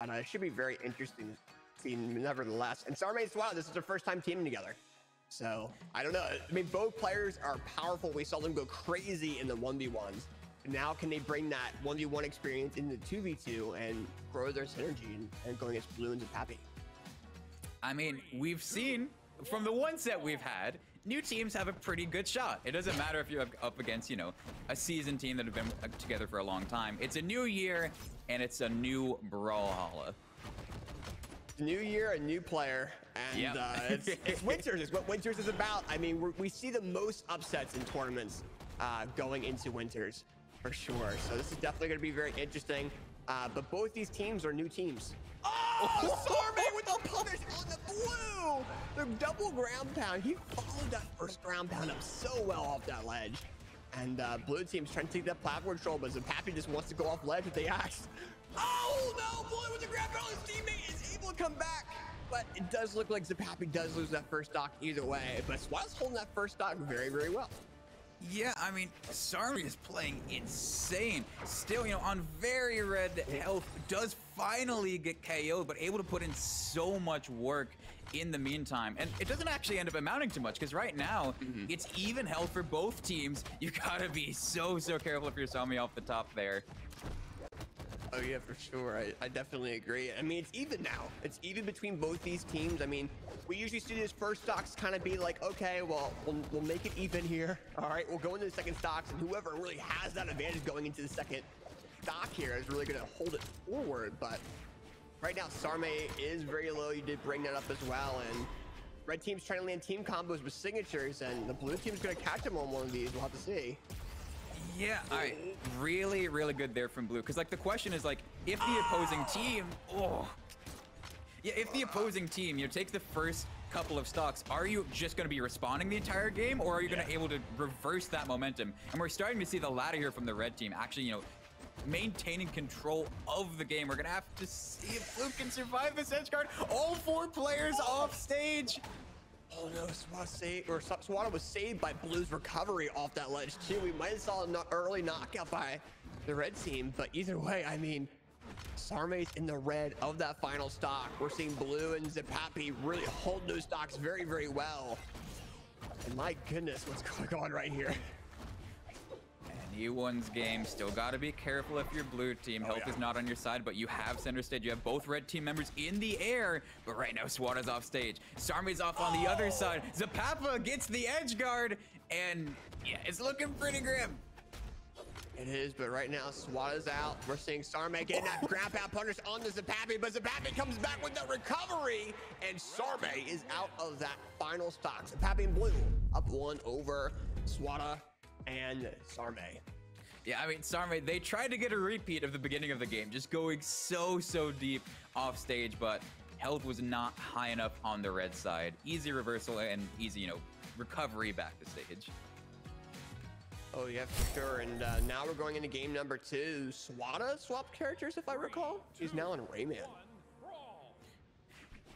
And it should be very interesting to see nevertheless. And Sarme and Swata, this is their first time teaming together. So, I don't know. I mean, both players are powerful. We saw them go crazy in the 1v1s. Now, can they bring that 1v1 experience into 2v2 and grow their synergy and going against Blue and Zapapy? I mean, we've seen from the one set we've had, new teams have a pretty good shot. It doesn't matter if you're up against, you know, a seasoned team that have been together for a long time. It's a new year, and it's a new Brawlhalla. New year, a new player, and yep. It's Winters. It's what Winters is about. I mean, we see the most upsets in tournaments going into Winters, for sure. So this is definitely going to be very interesting. But both these teams are new teams. Oh, Sarme with the punish on the Blue! The double ground pound. He followed that first ground pound up so well off that ledge. And Blue team's trying to take that platform control, but Zapapy just wants to go off ledge with the axe. Oh no, Blue with the grab pound. His teammate is able to come back. But it does look like Zapapy does lose that first stock either way. But Swata's holding that first stock very, very well. Yeah, I mean, Sarme is playing insane. Still, you know, on very red health, does finally get KO'd, but able to put in so much work in the meantime. And it doesn't actually end up amounting to much, because right now, it's even health for both teams. You gotta be so careful if you're Sarme off the top there. Oh yeah, for sure. I definitely agree. I mean, it's even now. It's even between both these teams. I mean, we usually see these first stocks kind of be like, okay, well, we'll make it even here. All right, we'll go into the second stocks, and whoever really has that advantage going into the second stock here is really going to hold it forward. But right now, Sarme is very low. You did bring that up as well. And red team's trying to land team combos with signatures, and the blue team's going to catch him on one of these. We'll have to see. Yeah, all right. Really, really good there from Blue. Because, like, the question is, like, if the opposing team... Yeah, if the opposing team, you know, takes the first couple of stocks, are you just going to be responding the entire game, or are you going to be able to reverse that momentum? And we're starting to see the latter here from the red team, actually, you know, maintaining control of the game. We're going to have to see if Blue can survive this edge guard. All 4 players off stage. Oh no, Swata was saved by Blue's recovery off that ledge too. We might have saw an early knockout by the red team, but either way, I mean, Sarme's in the red of that final stock. We're seeing Blue and Zapapy really hold those stocks very, very well. And my goodness, what's going on right here? Anyone's game. Still got to be careful if you're blue team. Health is not on your side, but you have center stage. You have both red team members in the air, but right now Swata's off stage. Sarme's off on the other side. Zapapy gets the edge guard, and yeah, it's looking pretty grim. It is, but right now Swata's out. We're seeing Sarme getting that ground pound punish on the Zapapy, but Zapapy comes back with the recovery, and Sarme is out of that final stock. Zapapy and Blue up 1 over Swata and Sarme. Yeah, I mean, Sarme, they tried to get a repeat of the beginning of the game, just going so deep off stage, but health was not high enough on the red side. Easy reversal and easy, you know, recovery back to stage. Oh yeah, for sure. And now we're going into game number 2. Swata swapped characters, if I recall. She's now in Rayman.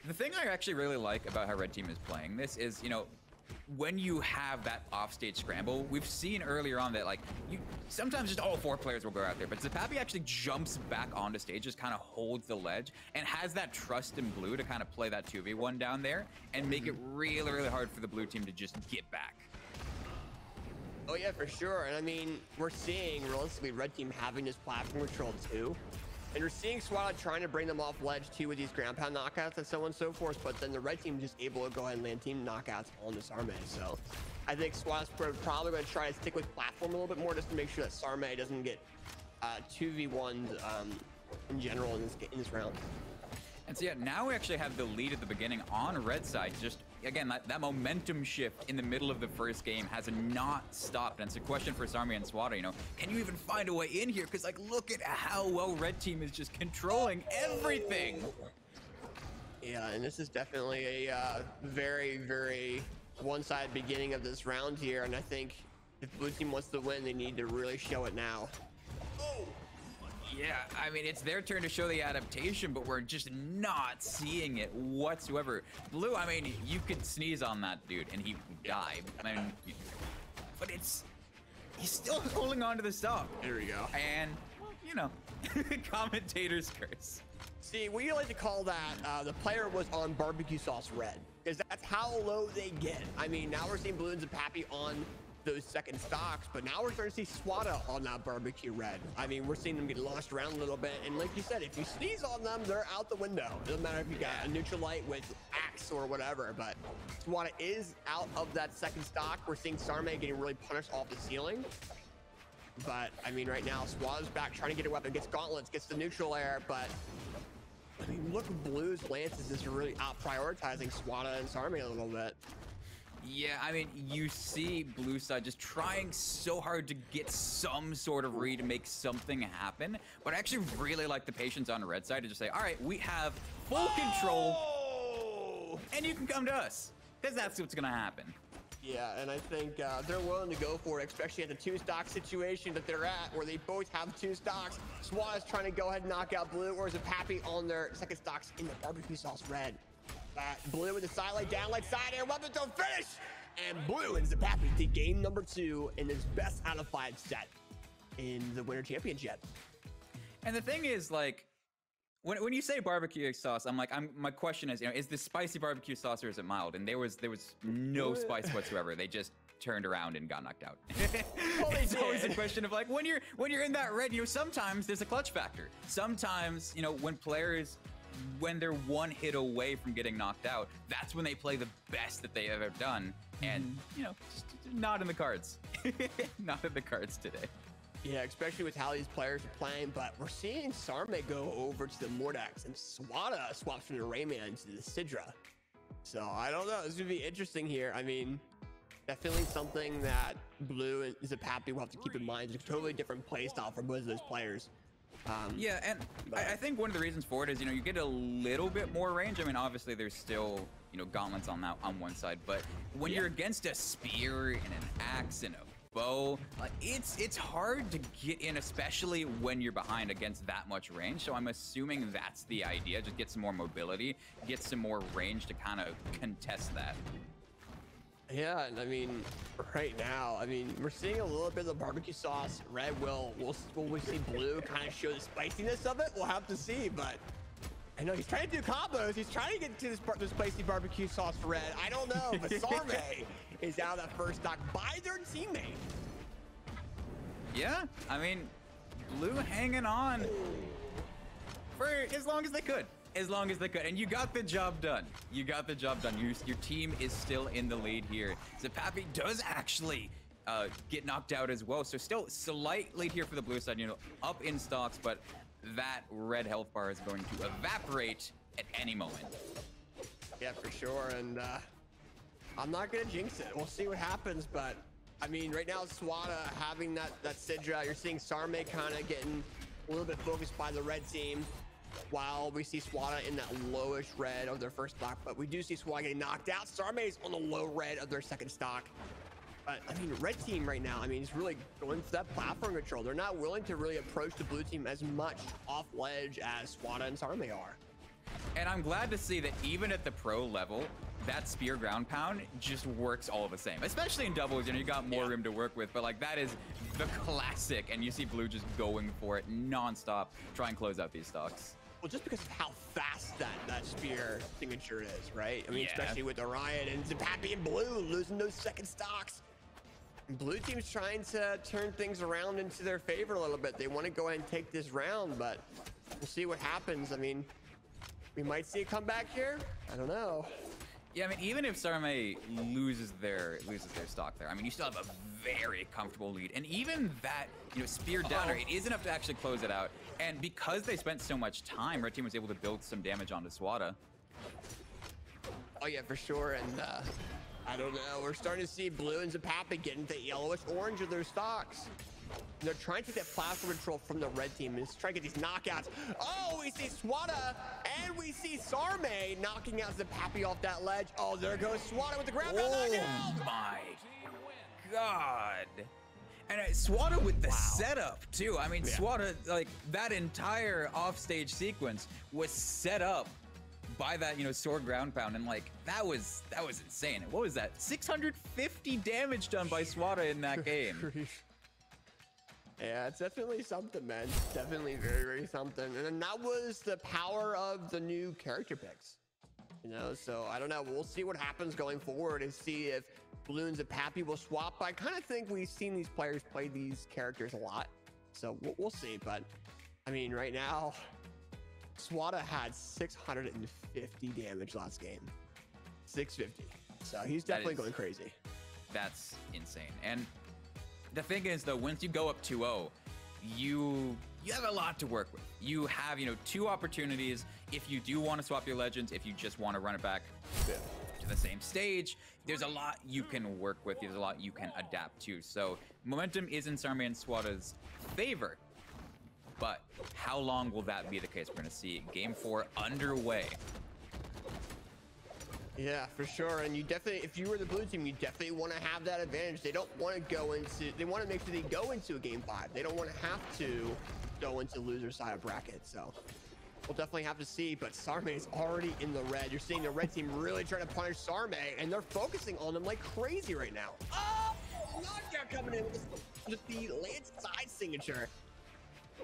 The thing I actually really like about how red team is playing this is, you know, when you have that offstage scramble, we've seen earlier on that, like, you sometimes just all 4 players will go out there, but Zapapy actually jumps back onto stage, just kind of holds the ledge, and has that trust in Blue to kind of play that 2v1 down there and make it really hard for the blue team to just get back. Oh yeah, for sure. And I mean, we're seeing realistically red team having this platform control too. And we're seeing Swata trying to bring them off ledge too with these ground pound knockouts and so on and so forth. But then the red team just able to go ahead and land team knockouts on this Sarme. So I think Swata's probably going to try to stick with platform a little bit more just to make sure that Sarme doesn't get 2v1s in general in this round. And so yeah, now we actually have the lead at the beginning on red side. Just, again, that momentum shift in the middle of the first game has not stopped. And it's a question for Sarme and Swata, you know, can you even find a way in here? Because, like, look at how well red team is just controlling everything. Yeah, and this is definitely a very one-sided beginning of this round here. And I think if blue team wants to win, they need to really show it now. Yeah, I mean, it's their turn to show the adaptation, but we're just not seeing it whatsoever. Blue, I mean, you could sneeze on that dude and he would die. I mean, but he's still holding on to the stock. There we go. And, well, you know, commentator's curse. See, we like to call that the player was on barbecue sauce red, because that's how low they get. I mean, now we're seeing Blue and Zapapy on those second stocks, but now we're starting to see Swata on that barbecue red. I mean, we're seeing them get launched around a little bit, and like you said, if you sneeze on them, they're out the window. It doesn't matter if you got a neutral light with axe or whatever, but Swata is out of that second stock. We're seeing Sarme getting really punished off the ceiling. But I mean, right now, Swata's back trying to get a weapon, gets gauntlets, gets the neutral air, but I mean, look, Blue's lances is really out prioritizing Swata and Sarme a little bit. Yeah, I mean, you see Blue side just trying so hard to get some sort of read to make something happen, but I actually really like the patience on the red side to just say, all right, we have full control, and you can come to us, because that's what's gonna happen. Yeah, and I think they're willing to go for it, especially at the two-stock situation that they're at, where they both have two stocks. Swata's trying to go ahead and knock out Blue, whereas Zapapy on their second stocks in the barbecue sauce red. Blue with the sidelight, downlight, side air, weapon don't finish! And Blue and Zapapy to game number 2 in his best out of 5 set in the Winter Championship. And the thing is, like, when you say barbecue sauce, I'm like, my question is, you know, is this spicy barbecue sauce or is it mild? And there was no spice whatsoever. They just turned around and got knocked out. Well, it's always a question of like, when you're in that red, you know, sometimes there's a clutch factor. Sometimes, you know, when they're one hit away from getting knocked out, that's when they play the best that they've ever done. And, you know, just not in the cards. Not in the cards today. Yeah, especially with how these players are playing, but we're seeing Sarme go over to the Mordex and Swata swaps from the Rayman to the Sidra. So I don't know, this is gonna be interesting here. I mean, definitely something that Blue and Zapapy will have to keep in mind. It's a totally different play style for both of those players. Yeah, and I think one of the reasons for it is, you know, you get a little bit more range. I mean, obviously there's still, you know, gauntlets on one side, but when you're against a spear and an axe and a bow, it's hard to get in, especially when you're behind against that much range. So I'm assuming that's the idea. Just get some more mobility, get some more range to kind of contest that. Yeah, and I mean, right now, I mean, we're seeing a little bit of the barbecue sauce. Red will we see Blue kind of show the spiciness of it? We'll have to see, but I know he's trying to do combos. He's trying to get to this spicy barbecue sauce for Red. I don't know, but Sarme is out of that first stock by their teammate. Yeah, I mean, Blue hanging on for as long as they could. As long as they could, and you got the job done. You got the job done. Your team is still in the lead here. Zapapy does actually get knocked out as well, so still slight lead here for the Blue side. You know, up in stocks, but that red health bar is going to evaporate at any moment. Yeah, for sure, and I'm not gonna jinx it. We'll see what happens, but I mean, right now Swata having that Sidra. You're seeing Sarme kind of getting a little bit focused by the red team, while we see Swata in that lowish red of their first stock, but we do see Swata getting knocked out. Sarme's on the low red of their second stock. But I mean, red team right now, I mean, is really going to that platform control. They're not willing to really approach the blue team as much off ledge as Swata and Sarme are. And I'm glad to see that even at the pro level, that spear ground pound just works all the same, especially in doubles. You know, you got more room to work with, but like that is the classic, and you see Blue just going for it nonstop, try and close out these stocks. Well, just because of how fast that spear signature is, right? I mean, especially with Orion and Zapapy and Blue losing those second stocks. Blue team's trying to turn things around into their favor a little bit. They want to go ahead and take this round, but we'll see what happens. I mean, we might see a comeback here. I don't know. Yeah, I mean, even if Sarme loses their stock there, I mean, you still have a very comfortable lead. And even that, you know, spear downer, it is enough to actually close it out. And because they spent so much time, Red Team was able to build some damage onto Swata. Oh yeah, for sure. And I don't know, we're starting to see Blue and Zapapy get into yellowish orange of their stocks. And they're trying to take that platform control from the red team and trying to get these knockouts. Oh, we see Swata and we see Sarme knocking out Zapapy off that ledge. Oh, there goes Swata with the ground pound knockout. Oh my God. And Swata with the setup too. I mean, Swata, like that entire offstage sequence was set up by that, you know, sword ground pound, and like that was insane. What was that? 650 damage done by Swata in that game. Yeah, it's definitely something, man. Definitely very, very something. And then that was the power of the new character picks. You know, so I don't know. We'll see what happens going forward and see if Blue and Zapapy will swap. I kind of think we've seen these players play these characters a lot. So we'll see. But I mean, right now, Swata had 650 damage last game. 650. So he's definitely going crazy. That's insane. And the thing is, though, once you go up 2-0, you have a lot to work with. You have, you know, 2 opportunities. If you do want to swap your legends, if you just want to run it back to the same stage, there's a lot you can work with. There's a lot you can adapt to. So momentum is in Sarme and Swata's favor. But how long will that be the case? We're going to see game 4 underway. Yeah, for sure. And you definitely, if you were the blue team, you definitely want to have that advantage. They don't want to go into, they want to make sure they go into a game 5. They don't want to have to go into loser side of bracket. So we'll definitely have to see. But Sarme is already in the red. You're seeing the red team really trying to punish Sarme, and they're focusing on him like crazy right now. Oh, knockout coming in with the landslide signature.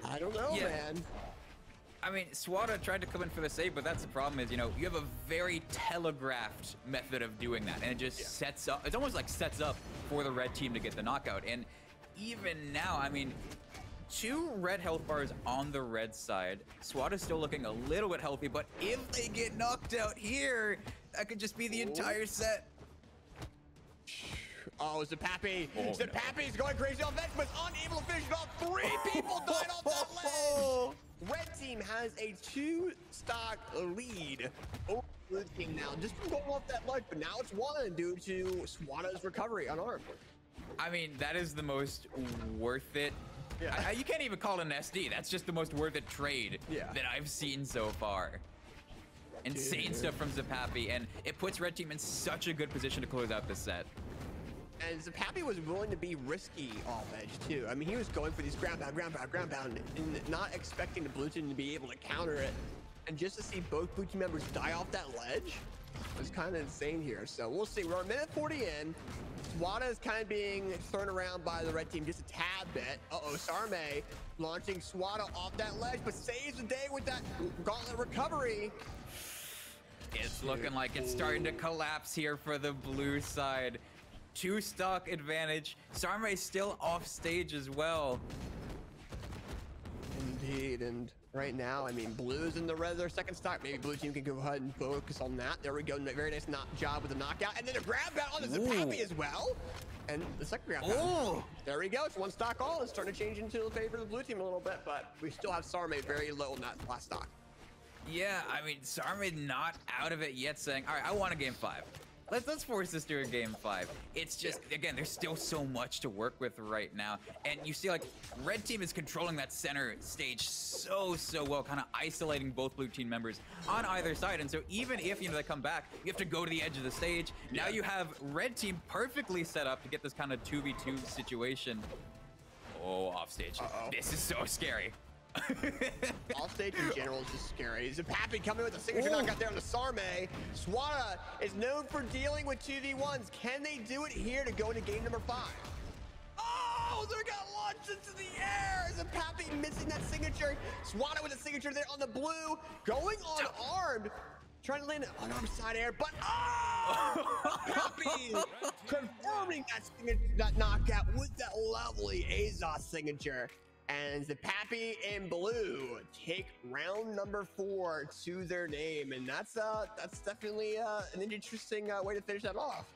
I don't know, man. I mean, Swata tried to come in for the save, but that's the problem is, you know, you have a very telegraphed method of doing that, and it just sets up, it's almost like sets up for the red team to get the knockout. And even now, I mean, 2 red health bars on the red side. Swata's still looking a little bit healthy, but if they get knocked out here, that could just be the entire set. Oh, Zapapy. Zapapy's going crazy on Vex, but unable to finish it off. 3 people died off that ledge. Red team has a 2-stock lead over blue team now, just from going off that ledge, but now it's 1 due to Swata's recovery unarmed. I mean, that is the most worth it. Yeah. You can't even call it an SD. That's just the most worth it trade that I've seen so far. Insane stuff from Zapapy, and it puts red team in such a good position to close out this set. And Zapapy was willing to be risky off edge too. I mean, he was going for these ground pound, and not expecting the blue team to be able to counter it. And just to see both blue team members die off that ledge was kind of insane here. So we'll see. We're a minute 40 in. Swata is kind of being thrown around by the red team just a tad bit. Uh-oh, Sarme launching Swata off that ledge, but saves the day with that gauntlet recovery. It's looking like it's starting to collapse here for the blue side. 2-stock advantage. Sarme still off stage as well. Indeed, and right now, I mean, blue's in the red, their 2nd stock. Maybe blue team can go ahead and focus on that. There we go. Very nice job with the knockout, and then a grab out on the Zapapy as well. And the 2nd grab out. There we go. It's 1 stock all. It's starting to change into the favor of the blue team a little bit, but we still have Sarme very low in that last stock. Yeah, I mean, Sarme not out of it yet, saying, all right, I want a game 5. Let's force this to a game 5. It's just, again, there's still so much to work with right now. And you see, like, red team is controlling that center stage so well, kind of isolating both blue team members on either side. And so even if, you know, they come back, you have to go to the edge of the stage. Now you have red team perfectly set up to get this kind of 2v2 situation. Oh, off stage. This is so scary. Off stage in general is just scary. Zapapy coming with a signature knockout there on the Sarme. Swata is known for dealing with 2v1s. Can they do it here to go into game number 5? Oh, they got launched into the air. Zapapy missing that signature. Swata with a signature there on the blue. Going unarmed. Trying to land it on arm side air, but Zapapy confirming that knockout with that lovely Azos signature. And Zapapy and blue take round number 4 to their name, and that's definitely an interesting way to finish that off.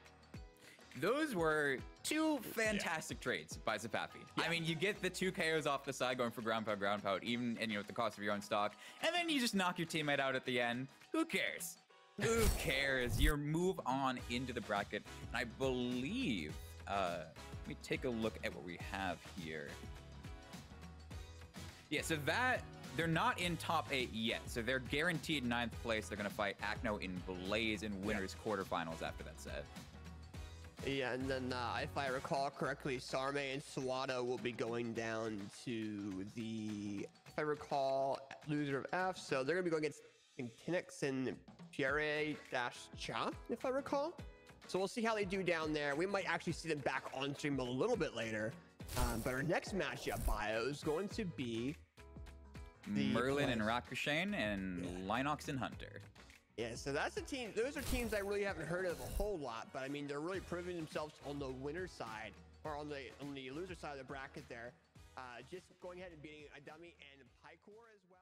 Those were 2 fantastic trades by Zapapy. I mean, you get the 2 KOs off the side going for ground pound, even, and you know, at the cost of your own stock, and then you just knock your teammate out at the end. Who cares? Who cares? You move on into the bracket, and I believe, let me take a look at what we have here. Yeah, so that, they're not in top 8 yet. So they're guaranteed 9th place. They're going to fight Acno in Blaze in winners quarterfinals after that set. Yeah, and then if I recall correctly, Sarme and Swata will be going down to the, if I recall, loser of F. So they're going to be going against Tinix and Pierre-Cha, if I recall. So we'll see how they do down there. We might actually see them back on stream a little bit later. But our next matchup bio is going to be Merlin and Rakushane and Linox and Hunter. Yeah, so that's a team. Those are teams I really haven't heard of a whole lot, but I mean, they're really proving themselves on the winner side or on the loser side of the bracket there. Just going ahead and beating Adami and Pycore as well.